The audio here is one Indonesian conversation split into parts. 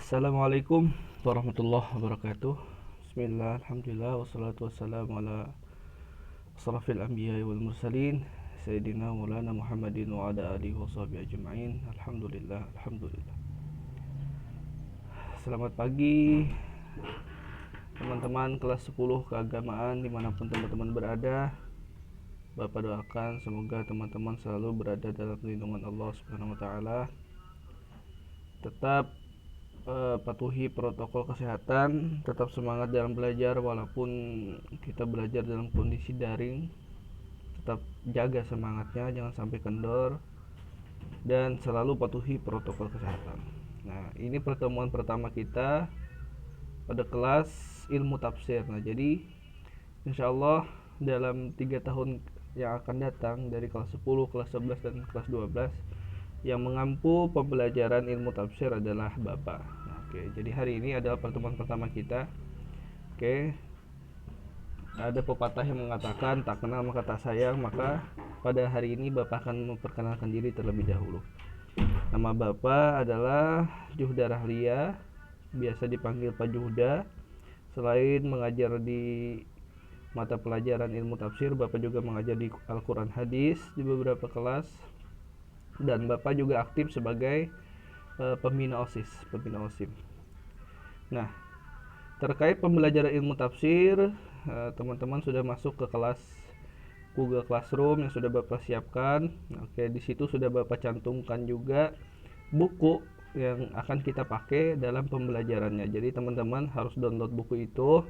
Assalamualaikum warahmatullahi wabarakatuh. Bismillah, alhamdulillah, wassalatu wassalamu ala asrafil anbiya wal mursalin Sayyidina Maulana Muhammadin wa ala alihi wa sahbihi ajma'in. Alhamdulillah, alhamdulillah. Selamat pagi teman-teman kelas 10 keagamaan dimanapun teman-teman berada. Bapak doakan semoga teman-teman selalu berada dalam lindungan Allah Subhanahu wa taala. Tetap patuhi protokol kesehatan, tetap semangat dalam belajar walaupun kita belajar dalam kondisi daring. Tetap jaga semangatnya, jangan sampai kendor, dan selalu patuhi protokol kesehatan. Nah, ini pertemuan pertama kita pada kelas ilmu tafsir. Nah, jadi insya Allah dalam 3 tahun yang akan datang dari kelas 10, kelas 11, dan kelas 12 yang mengampu pembelajaran ilmu tafsir adalah Bapak. Nah, oke, jadi hari ini adalah pertemuan pertama kita. Oke, ada pepatah yang mengatakan tak kenal maka tak sayang, maka pada hari ini Bapak akan memperkenalkan diri terlebih dahulu. Nama Bapak adalah Juhda Rahlia, biasa dipanggil Pak Juhda. Selain mengajar di mata pelajaran ilmu tafsir, Bapak juga mengajar di Al-Quran Hadis di beberapa kelas, dan Bapak juga aktif sebagai pembina OSIS, pembina OSIM. Nah, terkait pembelajaran ilmu tafsir, teman-teman sudah masuk ke kelas Google Classroom yang sudah Bapak siapkan. Oke, di situ sudah Bapak cantumkan juga buku yang akan kita pakai dalam pembelajarannya. Jadi teman-teman harus download buku itu.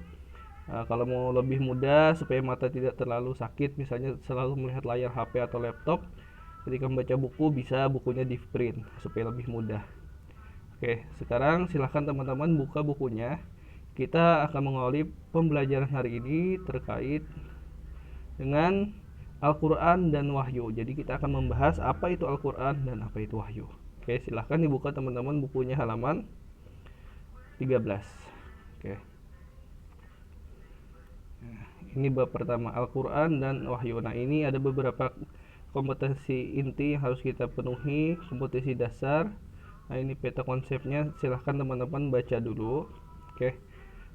Kalau mau lebih mudah supaya mata tidak terlalu sakit, misalnya selalu melihat layar HP atau laptop, ketika membaca buku bisa bukunya di print supaya lebih mudah. Oke, sekarang silahkan teman-teman buka bukunya. Kita akan mengawali pembelajaran hari ini terkait dengan Al-Quran dan Wahyu. Jadi kita akan membahas apa itu Al-Quran dan apa itu Wahyu. Oke, silahkan dibuka teman-teman bukunya halaman 13. Oke. Nah, ini bab pertama, Al-Quran dan Wahyu. Nah, ini ada beberapa kompetensi inti yang harus kita penuhi, kompetensi dasar. Nah, ini peta konsepnya, silahkan teman-teman baca dulu. Oke,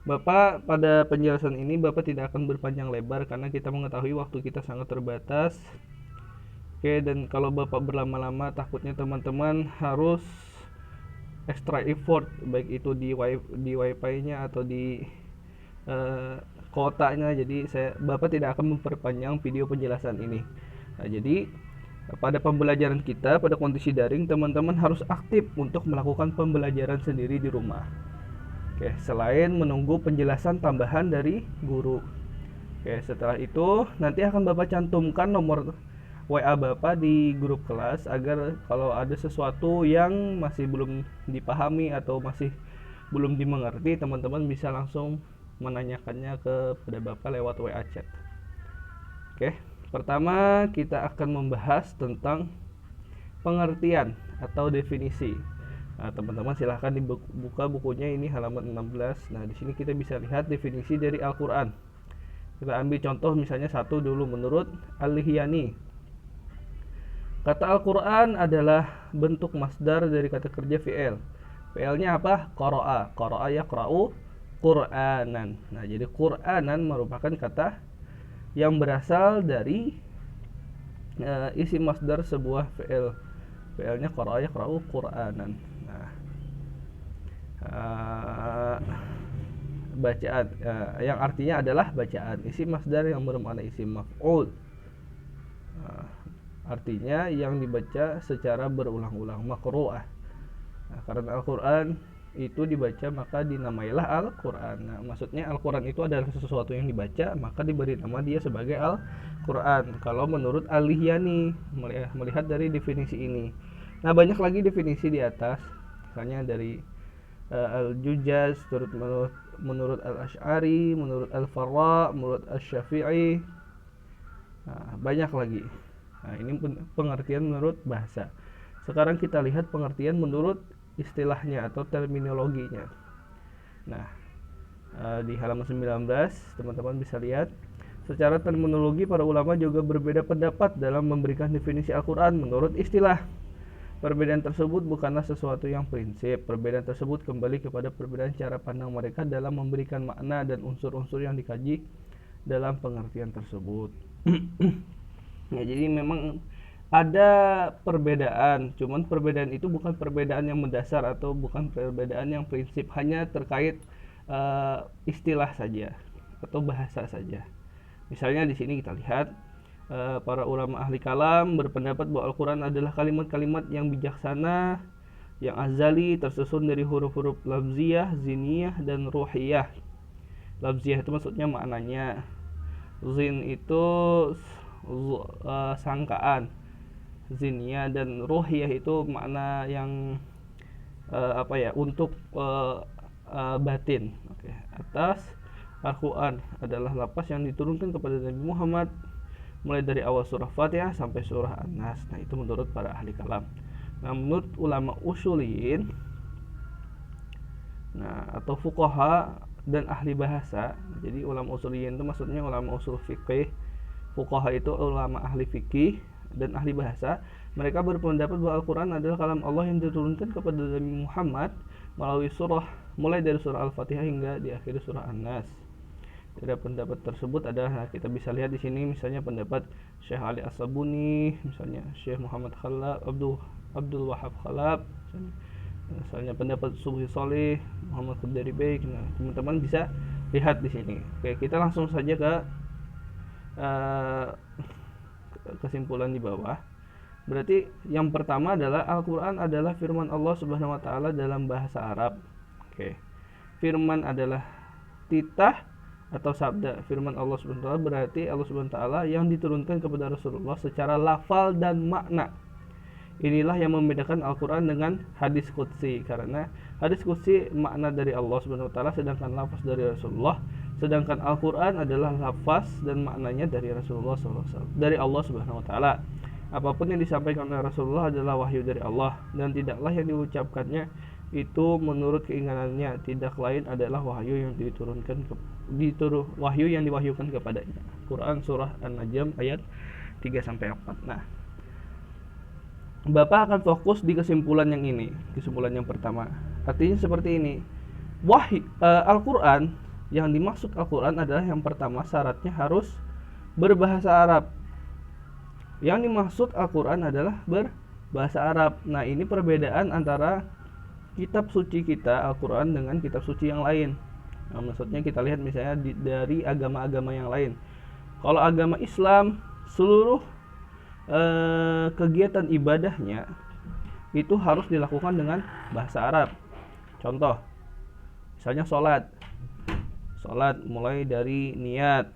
Bapak pada penjelasan ini Bapak tidak akan berpanjang lebar karena kita mengetahui waktu kita sangat terbatas. Oke, dan kalau Bapak berlama-lama takutnya teman-teman harus extra effort, baik itu di wifi-nya atau di kuotanya. Jadi Bapak tidak akan memperpanjang video penjelasan ini. Nah, jadi pada pembelajaran kita pada kondisi daring, teman-teman harus aktif untuk melakukan pembelajaran sendiri di rumah. Oke, selain menunggu penjelasan tambahan dari guru. Oke, setelah itu nanti akan Bapak cantumkan nomor WA Bapak di grup kelas agar kalau ada sesuatu yang masih belum dipahami atau masih belum dimengerti, teman-teman bisa langsung menanyakannya kepada Bapak lewat WA chat. Oke. Pertama, kita akan membahas tentang pengertian atau definisi. Nah, teman-teman silahkan dibuka bukunya, ini halaman 16. Nah, di sini kita bisa lihat definisi dari Al-Quran. Kita ambil contoh misalnya satu dulu menurut Al-Lihyani. Kata Al-Quran adalah bentuk masdar dari kata kerja fi'il. Fi'ilnya apa? Qara'a. Qara'a yaqra'u Qur'anan. Nah, jadi Qur'anan merupakan kata yang berasal dari isi masdar sebuah fi'il. Fi'ilnya qara'a yaqra'u Qur'anan. Nah, bacaan yang artinya adalah bacaan. Isi masdar yang bermakna isim maf'ul. Artinya yang dibaca secara berulang-ulang, maqru'ah. Nah, karena Al-Qur'an itu dibaca maka dinamailah Al-Quran. Nah, maksudnya Al-Quran itu adalah sesuatu yang dibaca maka diberi nama dia sebagai Al-Quran. Kalau menurut Al-Lihyani, melihat dari definisi ini. Nah, banyak lagi definisi di atas, misalnya dari Al-Jujaz, menurut Al-Ash'ari, menurut Al-Farra, menurut Al-Syafi'i. Nah, banyak lagi. Nah, ini pengertian menurut bahasa. Sekarang kita lihat pengertian menurut istilahnya atau terminologinya. Nah, di halaman 19 teman-teman bisa lihat secara terminologi para ulama juga berbeda pendapat dalam memberikan definisi Al-Quran menurut istilah. Perbedaan tersebut bukanlah sesuatu yang prinsip. Perbedaan tersebut kembali kepada perbedaan cara pandang mereka dalam memberikan makna dan unsur-unsur yang dikaji dalam pengertian tersebut. Nah, jadi memang ada perbedaan, cuman perbedaan itu bukan perbedaan yang mendasar atau bukan perbedaan yang prinsip, hanya terkait istilah saja atau bahasa saja. Misalnya di sini kita lihat para ulama ahli kalam berpendapat bahwa Al-Quran adalah kalimat-kalimat yang bijaksana, yang azali, tersusun dari huruf-huruf lafziyah, ziniyah, dan ruhiyah. Lafziyah itu maksudnya maknanya, zin itu sangkaan, ziniyah, dan ruhiyah itu makna yang untuk batin. Oke. Atas Al-Quran adalah lafaz yang diturunkan kepada Nabi Muhammad mulai dari awal surah Fatihah sampai surah An-Nas. Nah, itu menurut para ahli kalam. Nah, menurut ulama usuliyin, atau fuqaha dan ahli bahasa. Jadi ulama usuliyin itu maksudnya ulama usul fikih. Fuqaha itu ulama ahli fikih dan ahli bahasa. Mereka berpendapat bahwa Al-Quran adalah kalam Allah yang diturunkan kepada Nabi Muhammad melalui surah, mulai dari surah Al-Fatihah hingga di akhir surah An-Nas. Dari pendapat tersebut adalah kita bisa lihat di sini, misalnya pendapat Syekh Ali As-Sabuni, misalnya Syekh Muhammad Khalab, Abdul Wahab Khalab, misalnya pendapat Subhi Soleh, Muhammad Qadari Bey. Nah, teman-teman bisa lihat di sini. Oke, kita langsung saja ke kesimpulan di bawah. Berarti yang pertama adalah Al-Quran adalah firman Allah Subhanahu wa Ta'ala dalam bahasa Arab. Oke, firman adalah titah atau sabda. Firman Allah Subhanahu wa Ta'ala berarti Allah Subhanahu wa Ta'ala yang diturunkan kepada Rasulullah secara lafal dan makna. Inilah yang membedakan Al-Quran dengan hadis qudsi, karena hadis qudsi makna dari Allah Subhanahu wa Ta'ala, sedangkan lafaz dari Rasulullah. Sedangkan Al-Quran adalah lafaz dan maknanya dari Rasulullah SAW, dari Allah Subhanahu wa Ta'ala. Apapun yang disampaikan oleh Rasulullah adalah wahyu dari Allah, dan tidaklah yang diucapkannya itu menurut keinginannya, tidak lain adalah wahyu yang wahyu yang diwahyukan kepadanya. Quran surah An-Najm ayat 3-4. Nah, Bapak akan fokus di kesimpulan yang ini, kesimpulan yang pertama. Artinya seperti ini. Al-Quran, yang dimaksud Al-Quran adalah yang pertama syaratnya harus berbahasa Arab. Yang dimaksud Al-Quran adalah berbahasa Arab. Nah, ini perbedaan antara kitab suci kita Al-Quran dengan kitab suci yang lain. Nah, maksudnya kita lihat misalnya dari agama-agama yang lain. Kalau agama Islam, seluruh kegiatan ibadahnya itu harus dilakukan dengan bahasa Arab. Contoh, misalnya sholat mulai dari niat,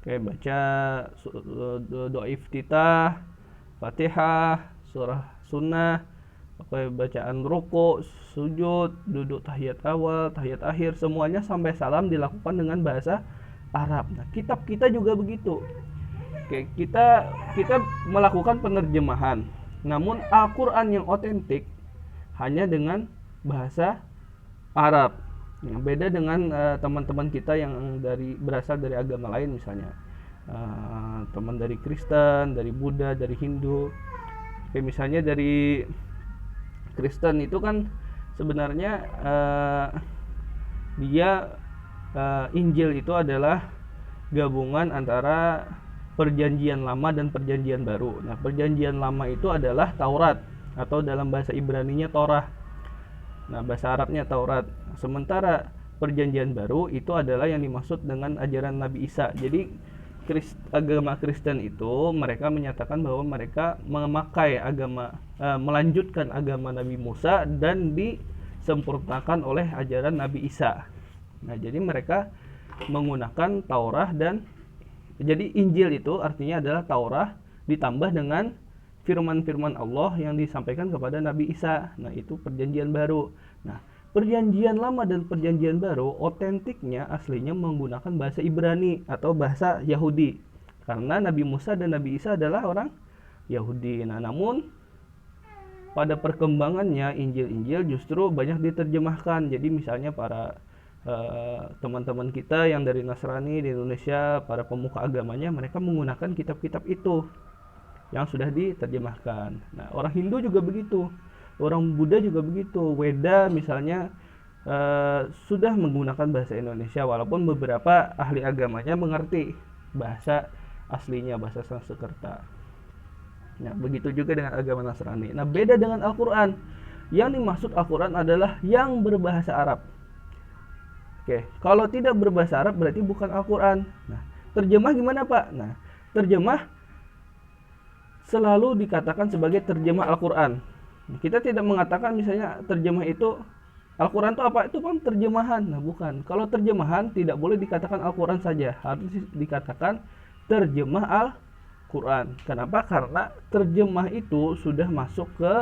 baca doa iftitah, Fatihah, surah sunnah, bacaan ruku, sujud, duduk tahiyat awal, tahiyat akhir, semuanya sampai salam dilakukan dengan bahasa Arab. Nah, kitab kita juga begitu. Kita melakukan penerjemahan, namun Al-Quran yang otentik hanya dengan bahasa Arab. Nah, beda dengan teman-teman kita yang berasal dari agama lain, misalnya teman dari Kristen, dari Buddha, dari Hindu. Misalnya dari Kristen itu kan sebenarnya dia Injil itu adalah gabungan antara Perjanjian Lama dan Perjanjian Baru. Nah, Perjanjian Lama itu adalah Taurat, atau dalam bahasa Ibraninya Torah. Nah, bahasa Arabnya Taurat. Sementara Perjanjian Baru itu adalah yang dimaksud dengan ajaran Nabi Isa. Jadi agama Kristen itu mereka menyatakan bahwa mereka memakai melanjutkan agama Nabi Musa dan disempurnakan oleh ajaran Nabi Isa. Nah, jadi mereka menggunakan Taurat, dan jadi Injil itu artinya adalah Taurat ditambah dengan firman-firman Allah yang disampaikan kepada Nabi Isa. Nah, itu Perjanjian Baru. Nah, Perjanjian Lama dan Perjanjian Baru otentiknya aslinya menggunakan bahasa Ibrani atau bahasa Yahudi, karena Nabi Musa dan Nabi Isa adalah orang Yahudi. Nah, namun pada perkembangannya Injil-Injil justru banyak diterjemahkan. Jadi misalnya para teman-teman kita yang dari Nasrani di Indonesia, para pemuka agamanya, mereka menggunakan kitab-kitab itu. yang sudah diterjemahkan. Nah, orang Hindu juga begitu, orang Buddha juga begitu. Weda misalnya sudah menggunakan bahasa Indonesia, walaupun beberapa ahli agamanya mengerti bahasa aslinya, bahasa Sanskerta. Nah, begitu juga dengan agama Nasrani. Nah, beda dengan Al-Quran. Yang dimaksud Al-Quran adalah yang berbahasa Arab. Oke, kalau tidak berbahasa Arab berarti bukan Al-Quran. Nah, terjemah gimana Pak? Nah, terjemah selalu dikatakan sebagai terjemah Al-Quran. Kita tidak mengatakan misalnya terjemah itu Al-Quran itu apa? Itu kan terjemahan. Nah, bukan. Kalau terjemahan tidak boleh dikatakan Al-Quran saja, harus dikatakan terjemah Al-Quran. Kenapa? Karena terjemah itu sudah masuk ke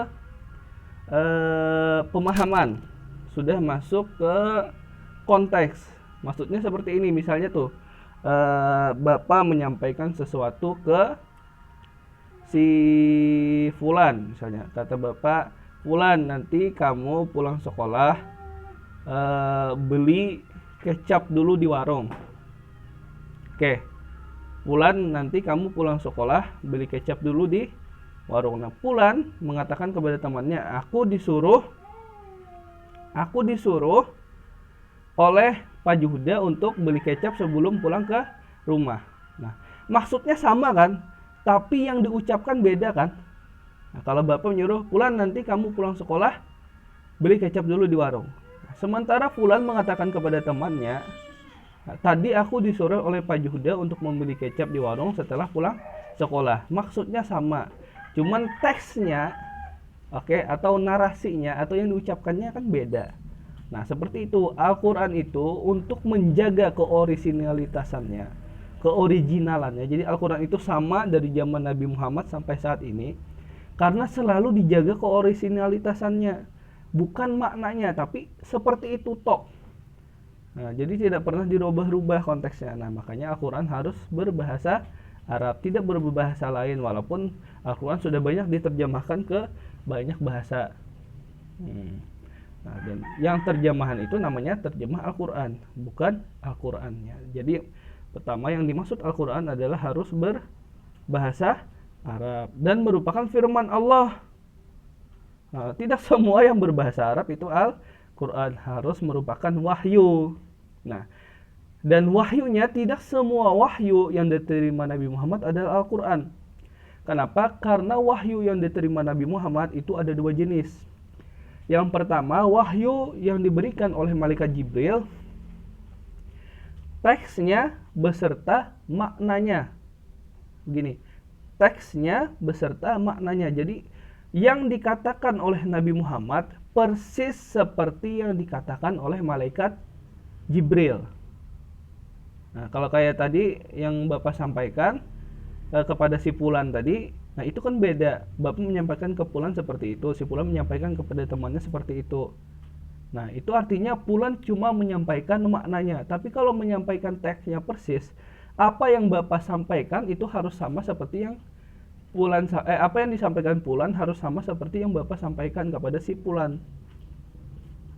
pemahaman, sudah masuk ke konteks. Maksudnya seperti ini, misalnya tuh Bapak menyampaikan sesuatu ke si Fulan, misalnya kata Bapak, Fulan, nanti kamu pulang sekolah beli kecap dulu di warung. Oke, Fulan, nanti kamu pulang sekolah beli kecap dulu di warung. Nah, Fulan mengatakan kepada temannya, aku disuruh oleh Pak Juhda untuk beli kecap sebelum pulang ke rumah. Nah, maksudnya sama kan, tapi yang diucapkan beda kan. Nah, kalau Bapak menyuruh, Fulan, nanti kamu pulang sekolah beli kecap dulu di warung. Nah, sementara Fulan mengatakan kepada temannya, nah, tadi aku disuruh oleh Pak Juhda untuk membeli kecap di warung setelah pulang sekolah. Maksudnya sama, cuman teksnya, atau narasinya atau yang diucapkannya kan beda. Nah, seperti itu. Al-Quran itu untuk menjaga keorisinalitasannya, keoriginalannya. Jadi Al-Quran itu sama dari zaman Nabi Muhammad sampai saat ini, karena selalu dijaga keorisinalitasannya, bukan maknanya, tapi seperti itu tok. Nah, jadi tidak pernah dirubah-rubah konteksnya. Nah, makanya Al-Quran harus berbahasa Arab, tidak berbahasa lain, walaupun Al-Quran sudah banyak diterjemahkan ke banyak bahasa. Nah, dan yang terjemahan itu namanya terjemah Al-Quran, bukan Al-Qurannya. Jadi pertama yang dimaksud Al-Quran adalah harus berbahasa Arab dan merupakan firman Allah. Nah, tidak semua yang berbahasa Arab itu Al-Quran, harus merupakan wahyu. Nah, dan wahyunya tidak semua wahyu yang diterima Nabi Muhammad adalah Al-Quran. Kenapa? Karena wahyu yang diterima Nabi Muhammad itu ada dua jenis. Yang pertama, wahyu yang diberikan oleh malaikat Jibril, teksnya beserta maknanya. Begini, teksnya beserta maknanya. Jadi yang dikatakan oleh Nabi Muhammad persis seperti yang dikatakan oleh malaikat Jibril. Nah, kalau kayak tadi yang Bapak sampaikan kepada si Fulan tadi, nah itu kan beda. Bapak menyampaikan ke Fulan seperti itu, si Fulan menyampaikan kepada temannya seperti itu. Nah, itu artinya Fulan cuma menyampaikan maknanya. Tapi kalau menyampaikan teksnya persis, apa yang Bapak sampaikan itu harus sama seperti yang Fulan, apa yang disampaikan Fulan harus sama seperti yang Bapak sampaikan kepada si Fulan.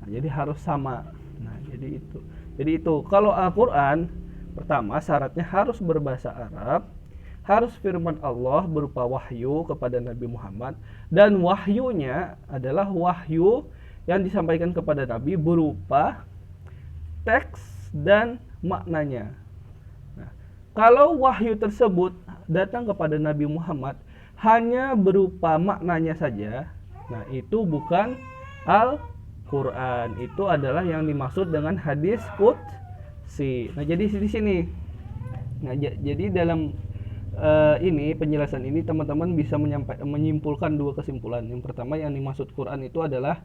Nah, jadi harus sama. Nah, jadi itu. Jadi itu, kalau Al-Quran, pertama syaratnya harus berbahasa Arab, harus firman Allah berupa wahyu kepada Nabi Muhammad, dan wahyunya adalah wahyu yang disampaikan kepada Nabi berupa teks dan maknanya. Nah, kalau wahyu tersebut datang kepada Nabi Muhammad hanya berupa maknanya saja, nah itu bukan Al-Quran. Itu adalah yang dimaksud dengan hadis qudsi. Nah, jadi di sini. Nah, jadi dalam ini penjelasan ini teman-teman bisa menyimpulkan dua kesimpulan. Yang pertama, yang dimaksud Quran itu adalah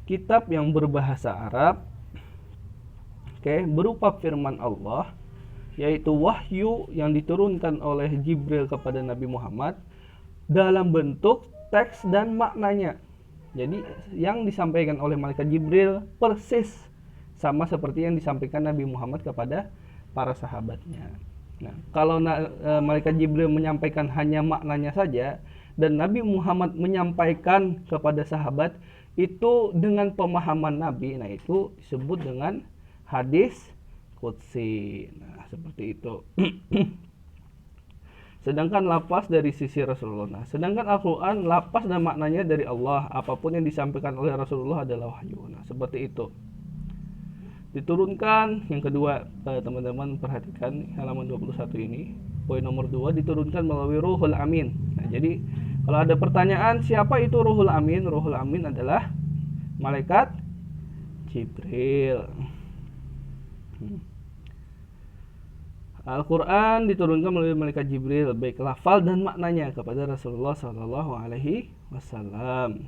kitab yang berbahasa Arab, berupa firman Allah, yaitu wahyu yang diturunkan oleh Jibril kepada Nabi Muhammad dalam bentuk teks dan maknanya. Jadi yang disampaikan oleh malaikat Jibril persis sama seperti yang disampaikan Nabi Muhammad kepada para sahabatnya. Nah, kalau malaikat Jibril menyampaikan hanya maknanya saja dan Nabi Muhammad menyampaikan kepada sahabat itu dengan pemahaman Nabi, nah itu disebut dengan hadis qudsi. Nah, seperti itu. sedangkan lafaz dari sisi Rasulullah. Nah, sedangkan Al-Quran lafaz dan maknanya dari Allah, apapun yang disampaikan oleh Rasulullah adalah wahyu. Nah, seperti itu. Diturunkan, yang kedua, teman-teman perhatikan halaman 21 ini, poin nomor 2, diturunkan melalui Ruhul Amin. Nah, jadi kalau ada pertanyaan siapa itu Ruhul Amin? Ruhul Amin adalah malaikat Jibril. Al-Quran diturunkan melalui malaikat Jibril, baik lafal dan maknanya kepada Rasulullah Sallallahu Alaihi Wasallam.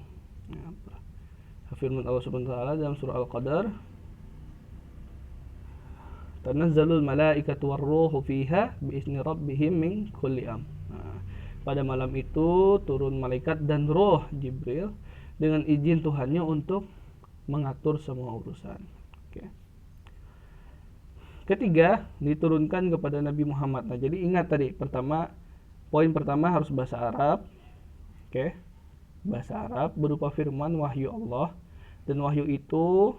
Firman Allah Subhanahu Wa Taala dalam surah Al-Qadar, "Tanazzalul malaikatu warruhu fiha biizni rabbihim min kulli am." Nah, pada malam itu turun malaikat dan roh Jibril dengan izin Tuhannya untuk mengatur semua urusan. Oke. Ketiga, diturunkan kepada Nabi Muhammad. Nah, jadi ingat tadi, poin pertama harus bahasa Arab. Oke. Bahasa Arab berupa firman wahyu Allah, dan wahyu itu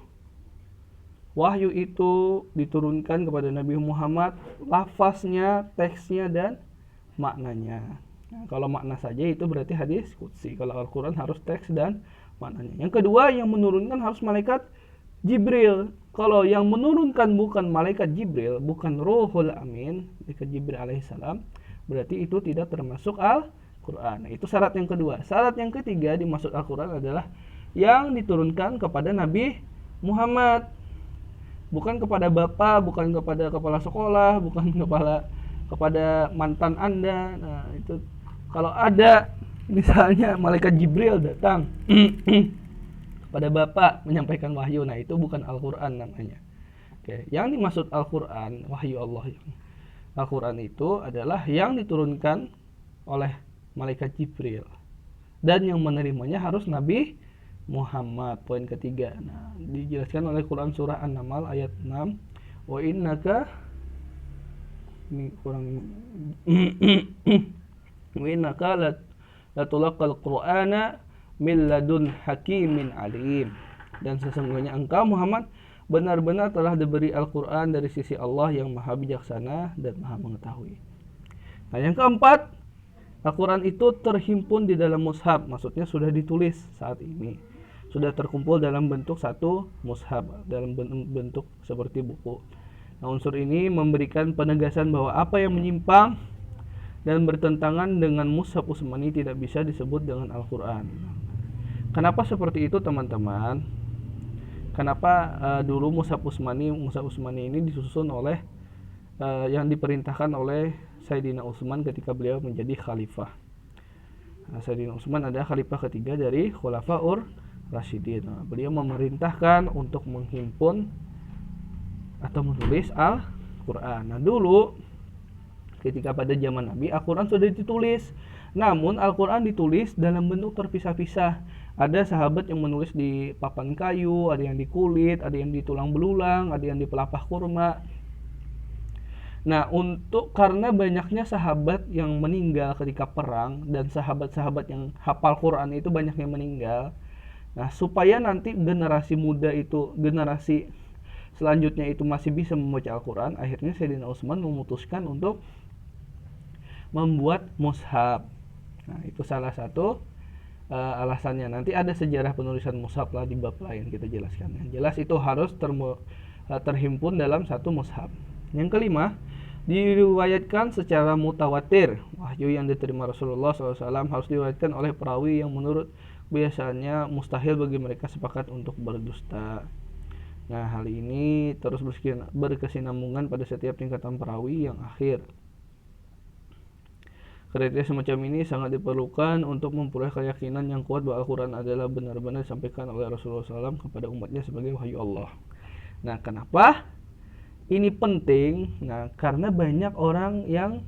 diturunkan kepada Nabi Muhammad, lafaznya, teksnya, dan maknanya. Nah, kalau makna saja itu berarti hadis qudsi. Kalau Al-Quran harus teks dan maknanya. Yang kedua, yang menurunkan harus malaikat Jibril. Kalau yang menurunkan bukan malaikat Jibril, bukan Ruhul Amin, malaikat Jibril alaihissalam, berarti itu tidak termasuk Al-Quran. Nah, itu syarat yang kedua. Syarat yang ketiga dimaksud Al-Quran adalah yang diturunkan kepada Nabi Muhammad, bukan kepada bapak, bukan kepada kepala sekolah, bukan kepada mantan Anda. Nah, itu kalau ada misalnya malaikat Jibril datang pada bapak menyampaikan wahyu, nah itu bukan Al-Quran namanya. Oke, yang dimaksud Al-Quran, wahyu Allah, Al-Quran itu adalah yang diturunkan oleh malaikat Jibril, dan yang menerimanya harus Nabi Muhammad. Poin ketiga, nah, dijelaskan oleh Quran surah An-Naml ayat 6, wa innaka, ini kurang wa innaka latulaqal qur'ana min ladun hakimin alim, dan sesungguhnya engkau Muhammad benar-benar telah diberi Al-Quran dari sisi Allah yang maha bijaksana dan maha mengetahui. Nah, yang keempat, Al-Quran itu terhimpun di dalam mushaf, maksudnya sudah ditulis saat ini, sudah terkumpul dalam bentuk satu mushaf, dalam bentuk seperti buku. Nah, unsur ini memberikan penegasan bahwa apa yang menyimpang dan bertentangan dengan mushaf Utsmani tidak bisa disebut dengan Al-Quran. Kenapa seperti itu, teman-teman? Kenapa dulu mushaf Utsmani ini disusun oleh yang diperintahkan oleh Sayyidina Utsman ketika beliau menjadi khalifah. Nah, Sayyidina Utsman adalah khalifah ketiga dari Khulafaur Rasyidin. Nah, beliau memerintahkan untuk menghimpun atau menulis Al-Quran. Nah, dulu ketika pada zaman Nabi, Al-Quran sudah ditulis, namun Al-Quran ditulis dalam bentuk terpisah-pisah. Ada sahabat yang menulis di papan kayu, ada yang di kulit, ada yang di tulang belulang, ada yang di pelapah kurma. Nah, karena banyaknya sahabat yang meninggal ketika perang, dan sahabat-sahabat yang hafal Quran itu banyak yang meninggal. Nah, supaya nanti generasi muda itu, generasi selanjutnya itu masih bisa membaca Al-Quran, akhirnya Sayyidina Utsman memutuskan untuk membuat mushaf. Nah, itu salah satu alasannya. Nanti ada sejarah penulisan mushaf lah di bab lain kita jelaskan. Yang jelas itu harus terhimpun dalam satu mushaf. Yang kelima, diriwayatkan secara mutawatir. Wahyu yang diterima Rasulullah SAW harus diriwayatkan oleh perawi yang menurut biasanya mustahil bagi mereka sepakat untuk berdusta. Nah, hal ini terus berkesinambungan pada setiap tingkatan perawi yang akhir. Kriteria semacam ini sangat diperlukan untuk memperoleh keyakinan yang kuat bahwa Al-Quran adalah benar-benar disampaikan oleh Rasulullah SAW kepada umatnya sebagai wahyu Allah. Nah, kenapa ini penting? Nah, karena banyak orang yang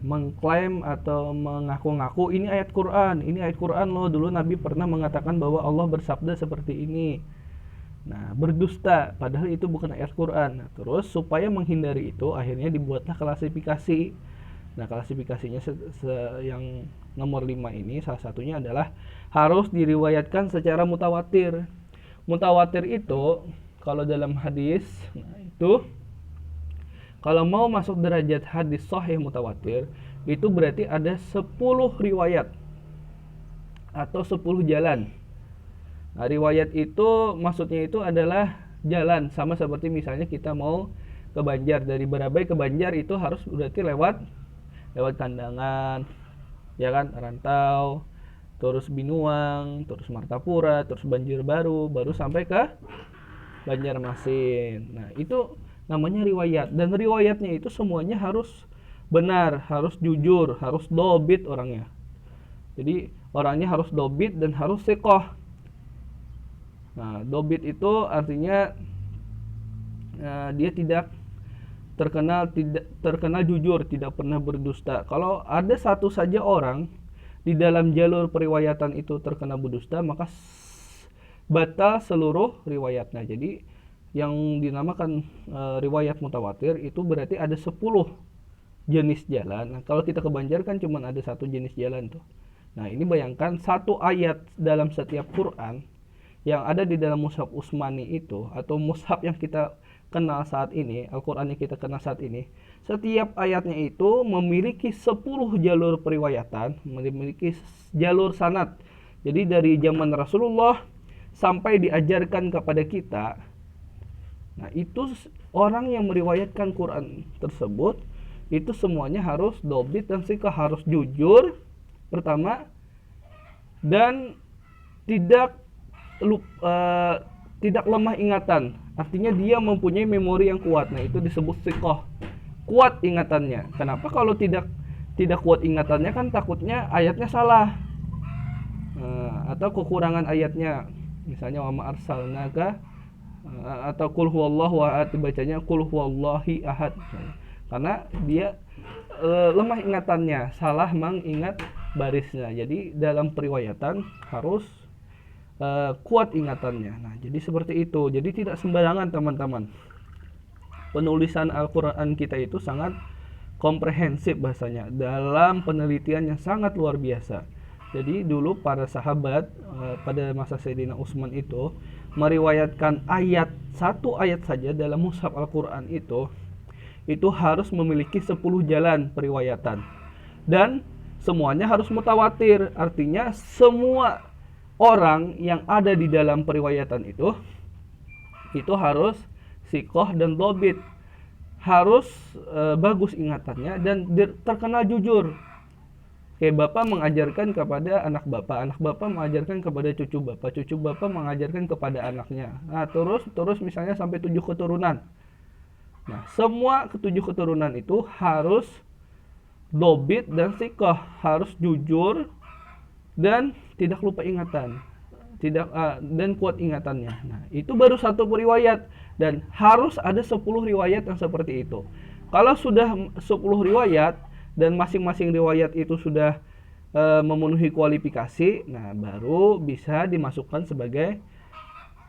mengklaim atau mengaku-ngaku ini ayat Quran loh, dulu Nabi pernah mengatakan bahwa Allah bersabda seperti ini. Nah, berdusta padahal itu bukan ayat Quran. Nah, terus supaya menghindari itu akhirnya dibuatlah klasifikasi. Nah, klasifikasinya yang nomor 5 ini salah satunya adalah harus diriwayatkan secara mutawatir. Mutawatir itu kalau dalam hadis, nah itu Kalau mau masuk derajat hadis sahih mutawatir, itu berarti ada 10 riwayat atau 10 jalan. Nah, riwayat itu maksudnya itu adalah jalan, sama seperti misalnya kita mau ke Banjar, dari Barabai ke Banjar itu harus berarti lewat Kandangan, ya kan, Rantau, terus Binuang, terus Martapura, terus Banjarbaru, baru sampai ke Banjarmasin. Nah, itu namanya riwayat, dan riwayatnya itu semuanya harus benar, harus jujur, harus dobit orangnya. Jadi orangnya harus dobit dan harus sekoh. Nah, dobit itu artinya dia tidak terkenal jujur, tidak pernah berdusta. Kalau ada satu saja orang di dalam jalur periwayatan itu terkena berdusta, maka batal seluruh riwayatnya. Jadi yang dinamakan riwayat mutawatir itu berarti ada 10 jenis jalan. Nah, kalau kita ke Banjar kan cuma ada satu jenis jalan tuh. Nah, ini bayangkan satu ayat dalam setiap Quran yang ada di dalam mushaf Utsmani itu, atau mushaf yang kita kenal saat ini, Al-Quran yang kita kenal saat ini, setiap ayatnya itu memiliki 10 jalur periwayatan, memiliki jalur sanad. Jadi dari zaman Rasulullah sampai diajarkan kepada kita. Nah, itu orang yang meriwayatkan Quran tersebut itu semuanya harus dobit dan sikah, harus jujur pertama, dan tidak lemah ingatan. Artinya dia mempunyai memori yang kuat. Nah, itu disebut sikoh, kuat ingatannya. Kenapa? Kalau tidak kuat ingatannya kan takutnya ayatnya salah, atau kekurangan ayatnya. Misalnya wa ma arsalnaka, atau qul huwallahu ahad, bacanya qul huwallahi ahad. Karena dia lemah ingatannya, salah mengingat barisnya. Jadi dalam periwayatan harus kuat ingatannya. Nah, jadi seperti itu. Jadi tidak sembarangan teman-teman. Penulisan Al-Quran kita itu sangat komprehensif bahasanya, dalam penelitian yang sangat luar biasa. Jadi dulu para sahabat pada masa Sayyidina Utsman itu meriwayatkan satu ayat saja dalam mushaf Al-Quran itu harus memiliki 10 jalan periwayatan, dan semuanya harus mutawatir. Artinya semua orang yang ada di dalam periwayatan itu harus sikoh dan dobit, harus bagus ingatannya, dan terkenal jujur. Kayak bapak mengajarkan kepada anak bapak mengajarkan kepada cucu bapak mengajarkan kepada anaknya. Nah, terus misalnya sampai 7 keturunan. Nah, semua 7 keturunan itu harus dobit dan sikoh, harus jujur dan tidak lupa ingatan, dan kuat ingatannya. Nah, itu baru satu riwayat, dan harus ada 10 riwayat yang seperti itu. Kalau sudah 10 riwayat dan masing-masing riwayat itu sudah memenuhi kualifikasi, nah baru bisa dimasukkan sebagai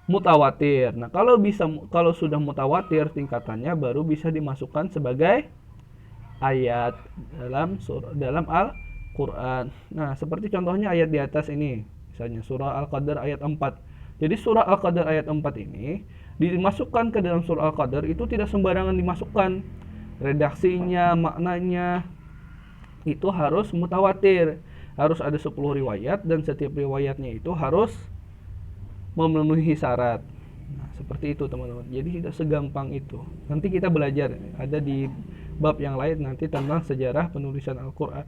mutawatir. Nah, kalau sudah mutawatir tingkatannya, baru bisa dimasukkan sebagai ayat dalam Al-Quran. Nah, seperti contohnya ayat di atas ini, misalnya surah Al-Qadr ayat 4. Jadi surah Al-Qadr ayat 4 ini dimasukkan ke dalam surah Al-Qadr itu tidak sembarangan dimasukkan. Redaksinya, maknanya itu harus mutawatir. Harus ada 10 riwayat, dan setiap riwayatnya itu harus memenuhi syarat. Nah, seperti itu teman-teman. Jadi tidak segampang itu. Nanti kita belajar, ada di bab yang lain nanti tentang sejarah penulisan Al-Quran.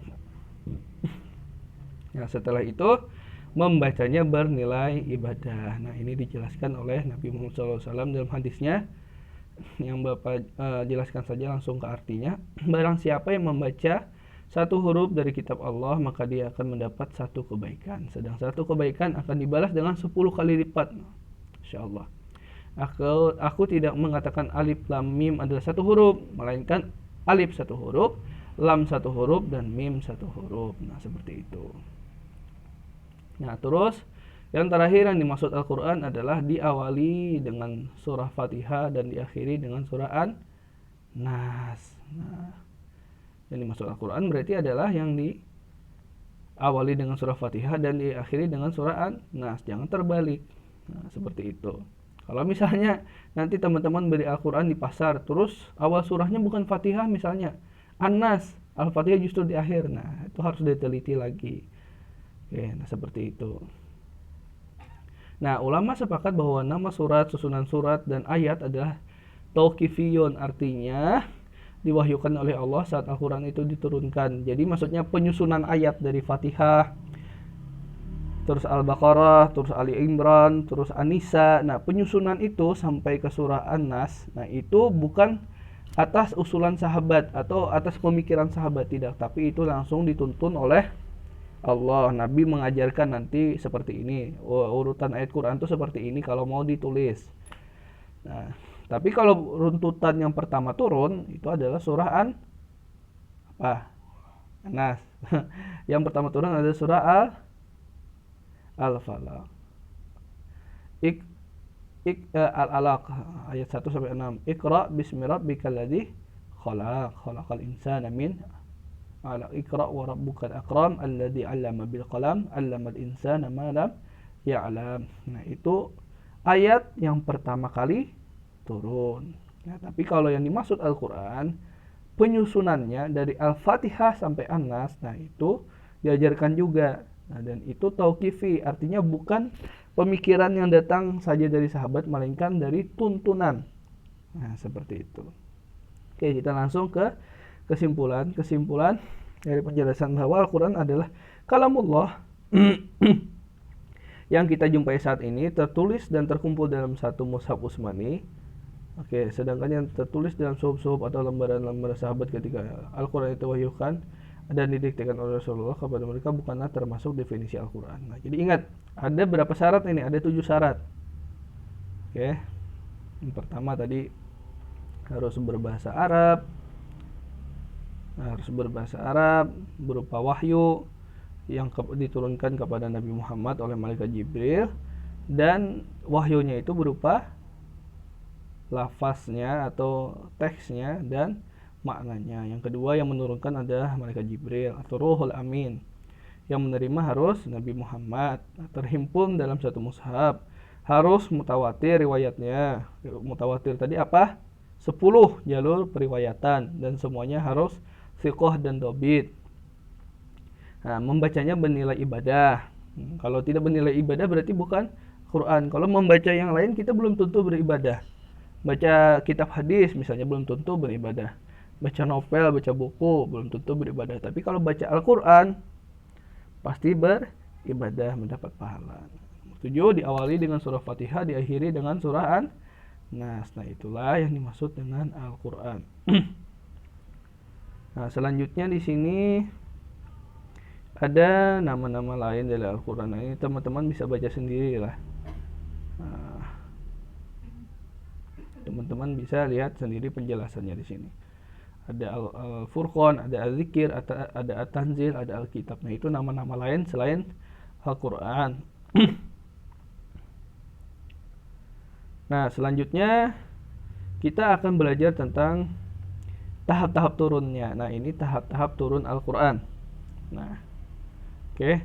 Nah, setelah itu membacanya bernilai ibadah. Nah, ini dijelaskan oleh Nabi Muhammad SAW dalam hadisnya, yang Bapak jelaskan saja langsung ke artinya. Barang siapa yang membaca satu huruf dari kitab Allah, maka dia akan mendapat satu kebaikan. Sedang satu kebaikan akan dibalas dengan 10 kali lipat. Insyaallah. Aku tidak mengatakan alif lam mim adalah satu huruf, melainkan alif satu huruf, lam satu huruf, dan mim satu huruf. Nah, seperti itu. Nah, terus yang terakhir yang dimaksud Al-Quran adalah diawali dengan surah Fatihah dan diakhiri dengan surah An-Nas. Nah, yang dimaksud Al-Quran berarti adalah yang diawali dengan surah Fatihah dan diakhiri dengan surah An-Nas. Jangan terbalik. Nah, seperti itu. Kalau misalnya nanti teman-teman beli Al-Quran di pasar, terus awal surahnya bukan Fatihah misalnya, An-Nas, Al-Fatihah justru di akhir. Nah, itu harus diteliti lagi. Oke, nah seperti itu. Nah, ulama sepakat bahwa nama surat, susunan surat, dan ayat adalah tauqifiyun, artinya diwahyukan oleh Allah saat Al-Quran itu diturunkan. Jadi maksudnya penyusunan ayat dari Fatihah, terus Al-Baqarah, terus Ali Imran, terus An-Nisa. Nah, penyusunan itu sampai ke surah An-Nas, nah itu bukan atas usulan sahabat atau atas pemikiran sahabat, tidak, tapi itu langsung dituntun oleh Allah. Nabi mengajarkan nanti seperti ini, urutan ayat Quran itu seperti ini kalau mau ditulis. Nah, tapi kalau runtutan yang pertama turun itu adalah surah An-Nas. Yang pertama turun adalah surah Al-Falaq. Al-Alaq ayat 1 sampai 6. Iqra bismi rabbikal ladzi khalaq, khalaqal insana min 'alaq. Iqra wa rabbukal akram alladzi 'allama bil qalam 'allamal insana ma lam ya'lam. Nah, itu ayat yang pertama kali turun. Ya, tapi kalau yang dimaksud Al-Qur'an penyusunannya dari Al-Fatihah sampai An-Nas, nah itu diajarkan juga. Nah, dan itu tauqifi, artinya bukan pemikiran yang datang saja dari sahabat, melainkan dari tuntunan. Nah, seperti itu. Oke, kita langsung ke kesimpulan. Kesimpulan dari penjelasan bahwa Al-Quran adalah kalamullah yang kita jumpai saat ini, tertulis dan terkumpul dalam satu mushaf Utsmani. Oke, sedangkan yang tertulis dalam suhuf-suhuf atau lembaran-lembaran sahabat ketika Al-Quran itu wahyukan dan didiktekan oleh Rasulullah kepada mereka bukanlah termasuk definisi Al-Quran. Nah, jadi ingat, ada berapa syarat ini? Ada 7 syarat. Oke, yang pertama tadi harus berbahasa Arab, berupa wahyu yang diturunkan kepada Nabi Muhammad oleh malaikat Jibril, dan wahyunya itu berupa lafaznya atau teksnya dan maknanya. Yang kedua yang menurunkan adalah malaikat Jibril atau Ruhul Amin. Yang menerima harus Nabi Muhammad, terhimpun dalam satu mushaf, harus mutawatir riwayatnya. Mutawatir tadi apa? 10 jalur periwayatan, dan semuanya harus thiqah dan dobit. Nah, membacanya bernilai ibadah. Kalau tidak bernilai ibadah berarti bukan Quran. Kalau membaca yang lain kita belum tentu beribadah. Baca kitab hadis misalnya belum tentu beribadah. Baca novel, baca buku belum tentu beribadah. Tapi kalau baca Al-Quran pasti beribadah, mendapat pahala. 7 diawali dengan surah Fatihah, diakhiri dengan surah An-Nas. Nah, itulah yang dimaksud dengan Al-Quran. Nah, selanjutnya di sini ada nama-nama lain dari Al-Quran. Nah, ini teman-teman bisa baca sendiri lah. Nah, teman-teman bisa lihat sendiri penjelasannya di sini. Ada Al-Furqan, ada Al-Zikir, ada At-Tanzil, ada Al-Kitab. Nah, itu nama-nama lain selain Al-Quran. Nah, selanjutnya kita akan belajar tentang tahap-tahap turunnya. Nah, ini tahap-tahap turun Al-Quran. Nah, oke.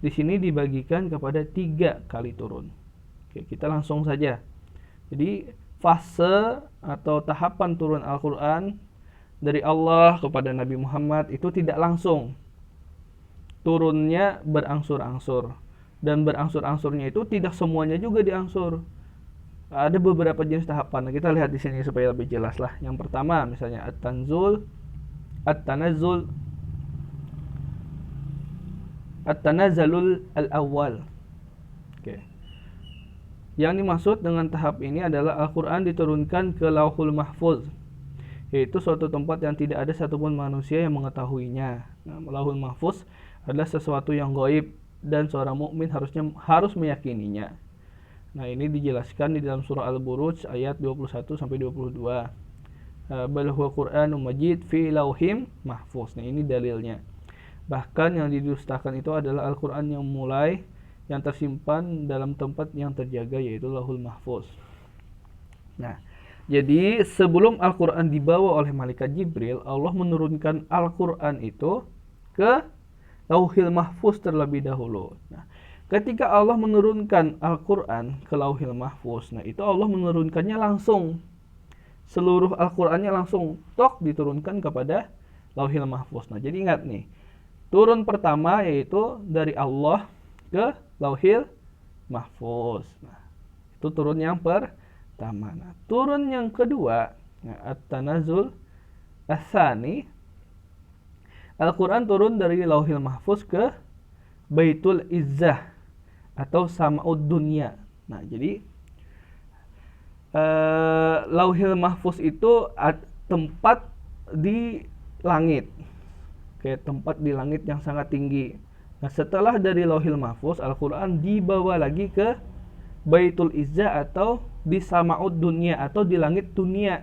Di sini dibagikan kepada 3 kali turun. Oke, kita langsung saja. Jadi, fase atau tahapan turun Al-Quran dari Allah kepada Nabi Muhammad itu tidak langsung. Turunnya berangsur-angsur. Dan berangsur-angsurnya itu tidak semuanya juga diangsur. Ada beberapa jenis tahapan. Nah, kita lihat di sini supaya lebih jelas lah. Yang pertama misalnya At-Tanzul, At-Tanazzul, At-Tanazzalul al-Awwal. Oke. Yang dimaksud dengan tahap ini adalah Al-Quran diturunkan ke Lauhul Mahfuz, yaitu suatu tempat yang tidak ada satupun manusia yang mengetahuinya. Nah, Lauhul Mahfuz adalah sesuatu yang gaib dan seorang mukmin harus meyakininya. Nah, ini dijelaskan di dalam surah Al-Buruj ayat 21 sampai 22. Bal huwa Qur'anun Majid fi lauhim mahfuz. Nah, ini dalilnya. Bahkan yang didustakan itu adalah Al-Qur'an yang tersimpan dalam tempat yang terjaga, yaitu Lauhul Mahfuz. Nah, jadi sebelum Al-Qur'an dibawa oleh malaikat Jibril, Allah menurunkan Al-Qur'an itu ke Lauhul Mahfuz terlebih dahulu. Nah, Ketika Allah menurunkan Al-Quran ke Lauhil Mahfuz, nah itu Allah menurunkannya langsung. Seluruh Al-Qurannya langsung tok diturunkan kepada Lauhil Mahfuz. Nah jadi ingat nih, turun pertama yaitu dari Allah ke Lauhil Mahfuz. Nah, itu turun yang pertama. Nah, turun yang kedua, nah, At-Tanazul Ats-Tsani, Al-Quran turun dari Lauhil Mahfuz ke Baitul Izzah atau Sama'ud Dunya. Nah, jadi Lauhil Mahfuz itu tempat di langit, kayak tempat di langit yang sangat tinggi. Nah, setelah dari Lauhil Mahfuz, Al-Quran dibawa lagi ke Baitul Izzah atau di Sama'ud Dunya atau di langit dunia.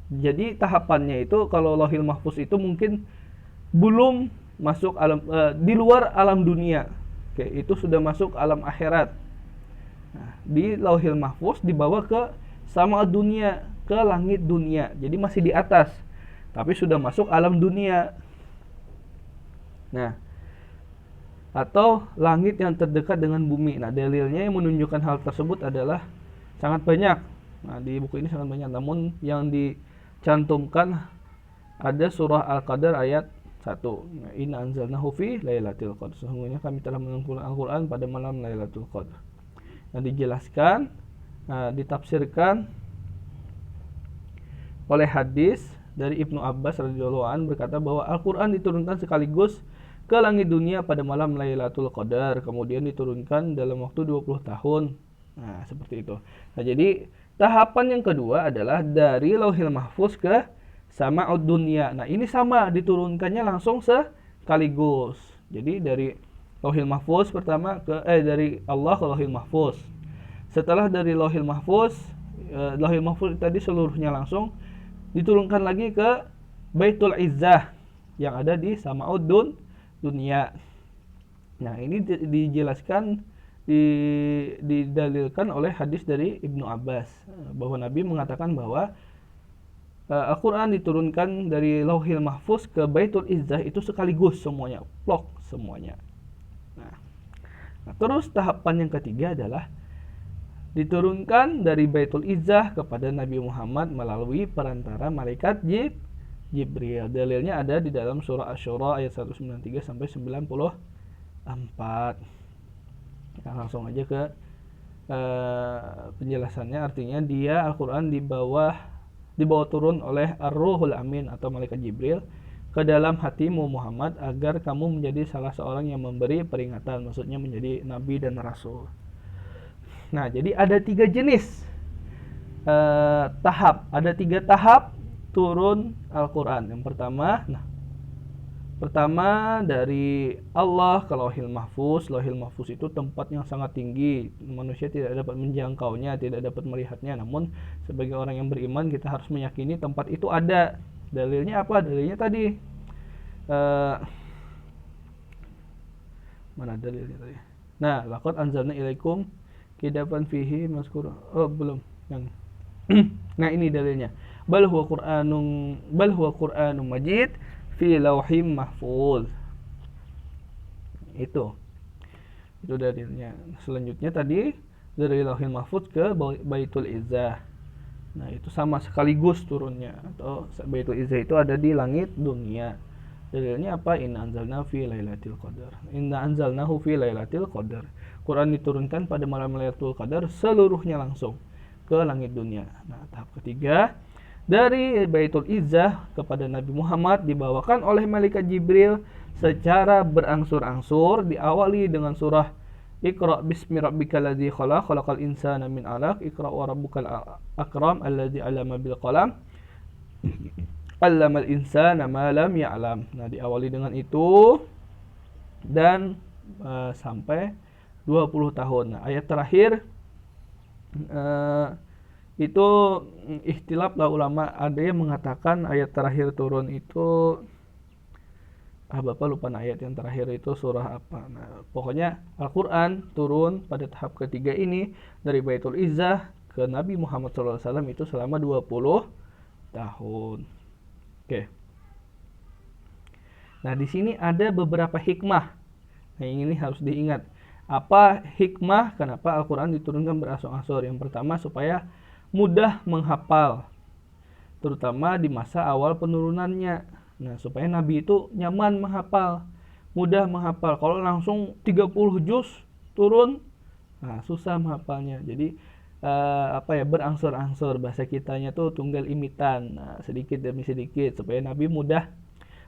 Jadi tahapannya itu kalau Lauhil Mahfuz itu mungkin belum masuk alam, di luar alam dunia. Oke, itu sudah masuk alam akhirat. Nah, di Lauhil Mahfuz dibawa ke Sama'ud Dunya, ke langit dunia. Jadi masih di atas, tapi sudah masuk alam dunia. Nah, atau langit yang terdekat dengan bumi. Nah, dalilnya yang menunjukkan hal tersebut adalah sangat banyak. Nah, di buku ini sangat banyak. Namun yang dicantumkan ada surah Al-Qadar ayat 1. Inna anzalnahu fi lailatul qadar. Sesungguhnya kami telah menurunkan Al-Qur'an pada malam Lailatul Qadar. Nah, dijelaskan, ditafsirkan oleh hadis dari Ibnu Abbas radhiyallahu anhu berkata bahwa Al-Qur'an diturunkan sekaligus ke langit dunia pada malam Lailatul Qadar, kemudian diturunkan dalam waktu 20 tahun. Nah, seperti itu. Nah, jadi tahapan yang kedua adalah dari Lauhil Mahfuz ke Sama'ud Dunya. Nah, ini sama diturunkannya langsung sekaligus. Jadi dari Lauhil Mahfuz pertama ke dari Allah ke Lauhil Mahfuz. Setelah dari Lauhil Mahfuz, Lauhil Mahfuz tadi seluruhnya langsung diturunkan lagi ke Baitul Izzah yang ada di Sama'ud Dunya. Nah, ini dijelaskan, didalilkan oleh hadis dari Ibnu Abbas bahwa Nabi mengatakan bahwa Al-Quran diturunkan dari Lauhil Mahfuz ke Baitul Izzah itu sekaligus semuanya, plok semuanya. Nah, terus tahapan yang ketiga adalah diturunkan dari Baitul Izzah kepada Nabi Muhammad melalui perantara malaikat Jibril. Dalilnya ada di dalam surah Asy-Syura ayat 193 sampai 94. Nah, langsung aja ke penjelasannya. Artinya dia Al-Quran dibawa turun oleh Ar-Ruhul Amin atau malaikat Jibril ke dalam hatimu Muhammad agar kamu menjadi salah seorang yang memberi peringatan, maksudnya menjadi nabi dan rasul. Nah, jadi ada 3 jenis tahap, ada 3 tahap turun Al-Quran. Yang pertama dari Allah ke Lauhil Mahfuz. Lauhil Mahfuz itu tempat yang sangat tinggi, manusia tidak dapat menjangkaunya, tidak dapat melihatnya. Namun sebagai orang yang beriman kita harus meyakini tempat itu ada. Dalilnya apa? Dalilnya tadi mana dalilnya tadi? Nah, laqad anzalna ilaikum kitaban fihi mazkur. Oh, belum. Yang nah, ini dalilnya. Bal huwa Qur'anun Majid fi lauhim mahfuz. Itu dalilnya. Selanjutnya tadi dari Lauhil Mahfuz ke Baitul Izzah. Nah, itu sama sekaligus turunnya, atau Baitul Izzah itu ada di langit dunia. Dalilnya apa? Inna anzalnahu fi lailatul qadar. Inna anzalnahu fi lailatul qadar. Quran diturunkan pada malam Lailatul Qadar seluruhnya langsung ke langit dunia. Nah, tahap ketiga dari Baitul Izzah kepada Nabi Muhammad dibawakan oleh malaikat Jibril secara berangsur-angsur, diawali dengan surah Iqra bismi rabbikal ladzi khalaq, khalaqal insana min 'alaq, Iqra wa rabbukal akram alladzi 'allama bil qalam, 'allamal insana ma lam ya'lam. Nah, diawali dengan itu dan sampai 20 tahun. Nah, ayat terakhir itu ikhtilaf lah ulama, ada yang mengatakan ayat terakhir turun itu Bapak lupa ayat yang terakhir itu surah apa. Nah, pokoknya Al-Quran turun pada tahap ketiga ini dari Baitul Izzah ke Nabi Muhammad SAW itu selama 20 tahun. Oke. Nah, di sini ada beberapa hikmah. Nah, ini harus diingat. Apa hikmah kenapa Al-Quran diturunkan berangsur-angsur? Yang pertama supaya mudah menghafal, terutama di masa awal penurunannya. Nah, supaya Nabi itu nyaman menghafal, mudah menghafal. Kalau langsung 30 juz turun, nah susah menghafalnya. Jadi berangsur-angsur, bahasa kitanya tuh tunggal imitan. Nah, sedikit demi sedikit supaya Nabi mudah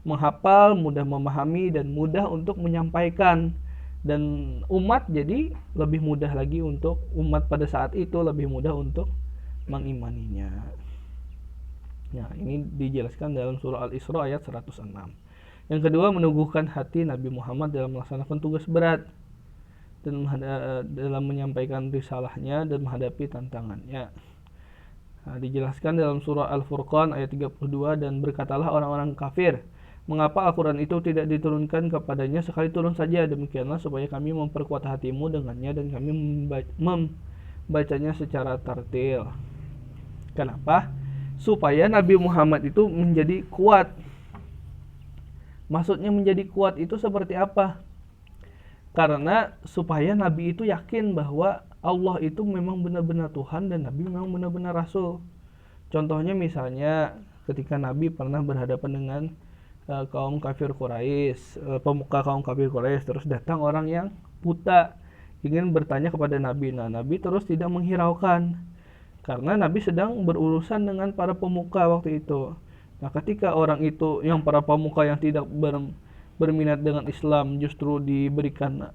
menghafal, mudah memahami, dan mudah untuk menyampaikan. Dan umat jadi lebih mudah lagi untuk umat pada saat itu lebih mudah untuk mengimaninya. Nah, ini dijelaskan dalam surah Al-Isra ayat 106. Yang kedua, meneguhkan hati Nabi Muhammad dalam melaksanakan tugas berat dan dalam menyampaikan risalahnya dan menghadapi tantangannya. Nah, dijelaskan dalam surah Al-Furqan ayat 32, dan berkatalah orang-orang kafir, mengapa Al-Quran itu tidak diturunkan kepadanya sekali turun saja? Demikianlah supaya kami memperkuat hatimu dengannya dan kami membacanya secara tartil. Kenapa? Supaya Nabi Muhammad itu menjadi kuat. Maksudnya menjadi kuat itu seperti apa? Karena supaya Nabi itu yakin bahwa Allah itu memang benar-benar Tuhan dan Nabi memang benar-benar Rasul. Contohnya misalnya ketika Nabi pernah berhadapan dengan kaum kafir Quraisy, pemuka kaum kafir Quraisy, terus datang orang yang buta ingin bertanya kepada Nabi. Nah, Nabi terus tidak menghiraukan karena Nabi sedang berurusan dengan para pemuka waktu itu. Nah, ketika orang itu yang para pemuka yang tidak berminat dengan Islam justru diberikan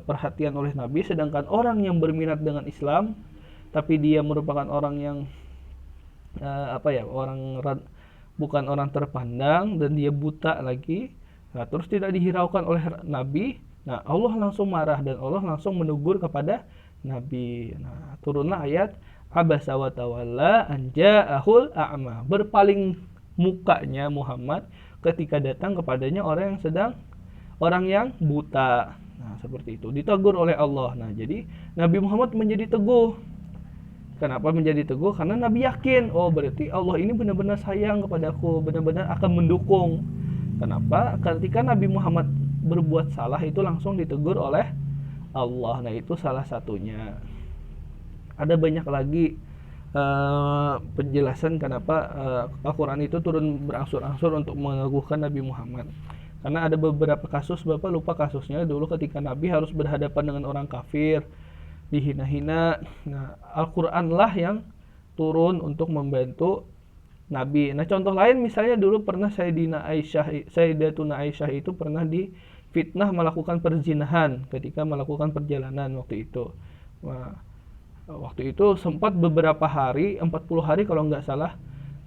perhatian oleh Nabi, sedangkan orang yang berminat dengan Islam tapi dia merupakan orang yang bukan orang terpandang dan dia buta lagi, nah terus tidak dihiraukan oleh Nabi. Nah, Allah langsung marah dan Allah langsung menegur kepada Nabi. Nah, turunlah ayat abasa wa tawalla an ja'ahul a'ma, berpaling mukanya Muhammad ketika datang kepadanya orang yang buta. Nah, seperti itu ditegur oleh Allah. Nah, jadi Nabi Muhammad menjadi teguh. Kenapa menjadi teguh? Karena Nabi yakin, oh berarti Allah ini benar-benar sayang kepadaku, benar-benar akan mendukung. Kenapa? Ketika Nabi Muhammad berbuat salah itu langsung ditegur oleh Allah. Nah, itu salah satunya. Ada banyak lagi penjelasan kenapa Al-Quran itu turun berangsur-angsur untuk meneguhkan Nabi Muhammad. Karena ada beberapa kasus, Bapak lupa kasusnya, dulu ketika Nabi harus berhadapan dengan orang kafir, dihina-hina. Nah, Al-Quran lah yang turun untuk membantu Nabi. Nah, contoh lain misalnya dulu pernah Sayyidatuna Aisyah itu pernah difitnah melakukan perzinahan ketika melakukan perjalanan waktu itu. Nah, waktu itu sempat beberapa hari, 40 hari kalau nggak salah,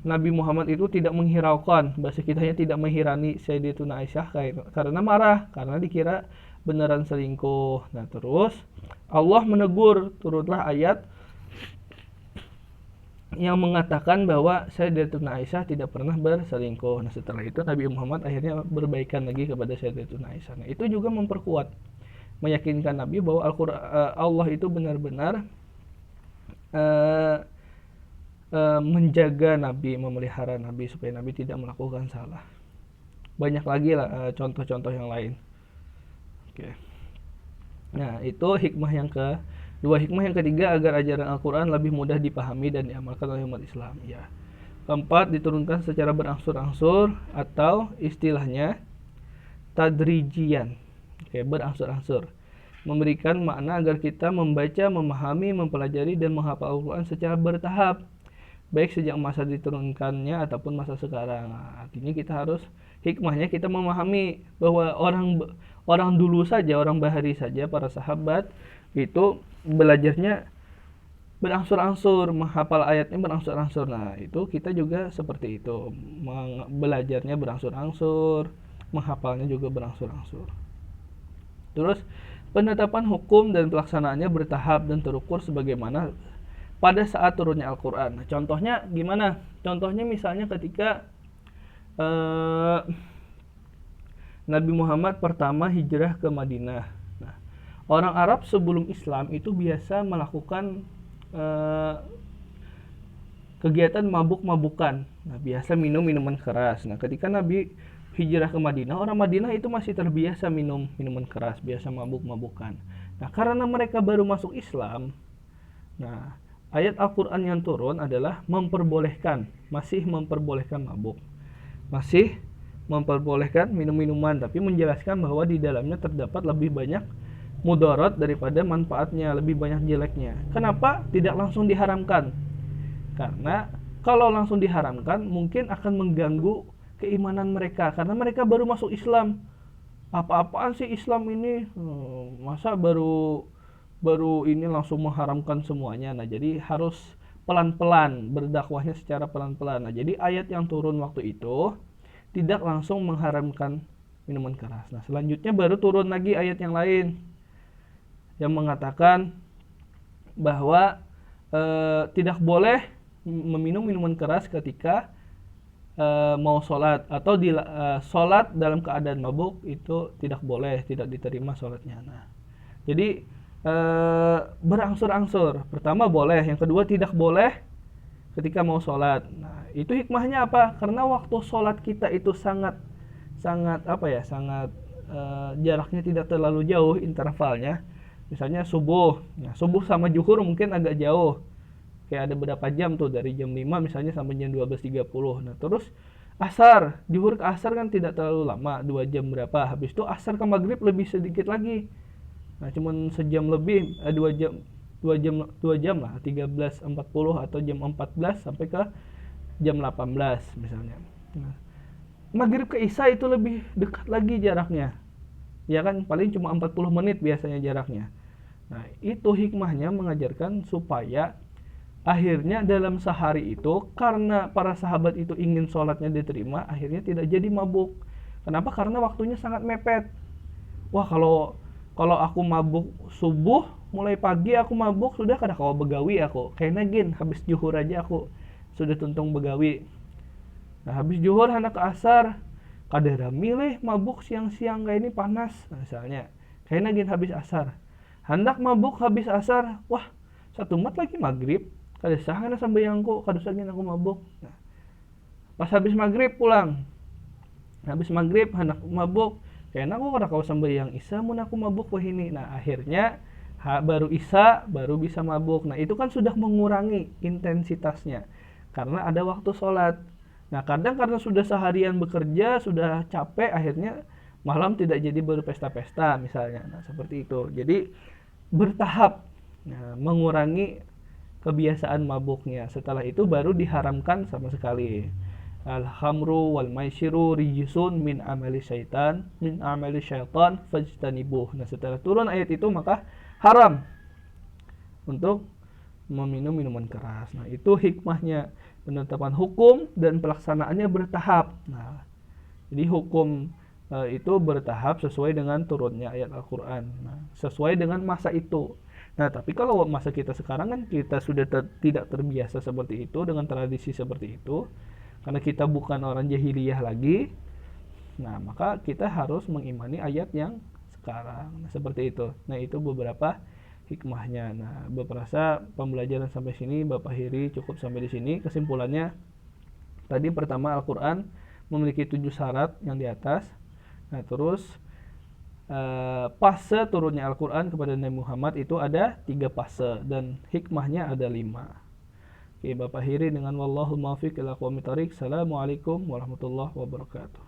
Nabi Muhammad itu tidak menghiraukan, bahasa kitanya tidak menghirani Sayyidatuna Aisyah karena marah, karena dikira beneran selingkuh. Nah, terus Allah menegur, turunlah ayat yang mengatakan bahwa Sayyidatuna Aisyah tidak pernah berselingkuh. Nah, setelah itu Nabi Muhammad akhirnya berbaikan lagi kepada Sayyidatuna Aisyah. Nah, itu juga memperkuat, meyakinkan Nabi bahwa Allah itu benar-benar menjaga Nabi, memelihara Nabi supaya Nabi tidak melakukan salah. Banyak lagi lah contoh-contoh yang lain. Oke. Nah, itu hikmah yang kedua. Hikmah yang ketiga, agar ajaran Al-Quran lebih mudah dipahami dan diamalkan oleh umat Islam. Ya. Keempat, diturunkan secara berangsur-angsur atau istilahnya tadrijian. Oke, berangsur-angsur. Memberikan makna agar kita membaca, memahami, mempelajari dan menghafal Al-Quran secara bertahap, baik sejak masa diturunkannya ataupun masa sekarang. Nah, artinya kita harus, hikmahnya kita memahami bahwa orang dulu saja, orang bahari saja, para sahabat itu belajarnya berangsur-angsur, menghafal ayatnya berangsur-angsur. Nah, itu kita juga seperti itu, belajarnya berangsur-angsur, menghafalnya juga berangsur-angsur. Terus penetapan hukum dan pelaksanaannya bertahap dan terukur sebagaimana pada saat turunnya Al-Quran. Nah, contohnya gimana? Contohnya misalnya ketika Nabi Muhammad pertama hijrah ke Madinah. Nah, orang Arab sebelum Islam itu biasa melakukan kegiatan mabuk-mabukan. Nah, biasa minum minuman keras. Nah, ketika Nabi hijrah ke Madinah, orang Madinah itu masih terbiasa minum minuman keras, biasa mabuk-mabukan. Nah, karena mereka baru masuk Islam, nah ayat Al-Quran yang turun adalah memperbolehkan, masih memperbolehkan mabuk, masih memperbolehkan minum-minuman, tapi menjelaskan bahwa di dalamnya terdapat lebih banyak mudarat daripada manfaatnya, lebih banyak jeleknya. Kenapa tidak langsung diharamkan? Karena kalau langsung diharamkan mungkin akan mengganggu keimanan mereka, karena mereka baru masuk Islam. Apa-apaan sih Islam ini? Masa baru baru ini langsung mengharamkan semuanya. Nah, jadi harus pelan-pelan, berdakwahnya secara pelan-pelan. Nah, jadi ayat yang turun waktu itu tidak langsung mengharamkan minuman keras. Nah, selanjutnya baru turun lagi ayat yang lain yang mengatakan bahwa tidak boleh meminum minuman keras ketika mau sholat, atau sholat dalam keadaan mabuk itu tidak boleh, tidak diterima sholatnya. Nah, jadi berangsur-angsur. Pertama boleh, yang kedua tidak boleh ketika mau sholat. Nah, itu hikmahnya apa? Karena waktu sholat kita itu sangat jaraknya tidak terlalu jauh intervalnya. Misalnya subuh, nah, subuh sama zuhur mungkin agak jauh, kayak ada berapa jam tuh, dari jam 5 misalnya sampai jam 12.30. Nah, terus asar, zuhur ke asar kan tidak terlalu lama, 2 jam berapa. Habis itu asar ke maghrib lebih sedikit lagi. Nah, cuman sejam lebih, 2 jam lah, 13.40 atau jam 14 sampai ke jam 18 misalnya. Nah, maghrib ke isya itu lebih dekat lagi jaraknya. Ya kan, paling cuma 40 menit biasanya jaraknya. Nah, itu hikmahnya mengajarkan supaya akhirnya dalam sehari itu, karena para sahabat itu ingin sholatnya diterima, akhirnya tidak jadi mabuk. Kenapa? Karena waktunya sangat mepet. Wah, kalau aku mabuk subuh, mulai pagi aku mabuk, sudah kada kawa begawi aku. Kayaknya gin, habis zuhur aja aku sudah tuntung begawi. Nah, habis zuhur hendak ke asar, kada milih mabuk siang-siang kayak ini panas. Nah, misalnya, kayaknya gin habis asar. Hendak mabuk habis asar, wah, 1 mat lagi maghrib. Kada sah kana sambayangku, kada usah gin aku mabuk. Nah, pas habis maghrib pulang. Habis maghrib hendak mabuk, kayaknya aku kada kawa sambayang isya mun aku mabuk wah ini. Nah, akhirnya baru isya baru bisa mabuk. Nah, itu kan sudah mengurangi intensitasnya karena ada waktu sholat. Nah, kadang karena sudah seharian bekerja, sudah capek, akhirnya malam tidak jadi berpesta-pesta misalnya. Nah, seperti itu. Jadi bertahap, nah, mengurangi kebiasaan mabuknya. Setelah itu baru diharamkan sama sekali. Al-khamru wal maisiru rijsun min amali syaitan fajtanibuh. Nah, setelah turun ayat itu maka haram untuk meminum minuman keras. Nah, itu hikmahnya, penetapan hukum dan pelaksanaannya bertahap. Nah, jadi hukum itu bertahap sesuai dengan turunnya ayat Al-Quran. Nah, sesuai dengan masa itu. Nah, tapi kalau masa kita sekarang kan kita sudah tidak terbiasa seperti itu, dengan tradisi seperti itu, karena kita bukan orang jahiliyah lagi. Nah, maka kita harus mengimani ayat yang sekarang. Nah, seperti itu. Nah, itu beberapa hikmahnya. Nah, beberapa pembelajaran sampai sini Bapak Hiri cukup sampai di sini. Kesimpulannya, tadi pertama Al-Quran memiliki 7 syarat yang di atas. Nah, terus fase turunnya Al-Quran kepada Nabi Muhammad itu ada 3 fase dan hikmahnya ada 5. Oke, Bapak Hiri dengan wallahul muwaffiq ila aqwamit thoriq. Assalamualaikum warahmatullahi wabarakatuh.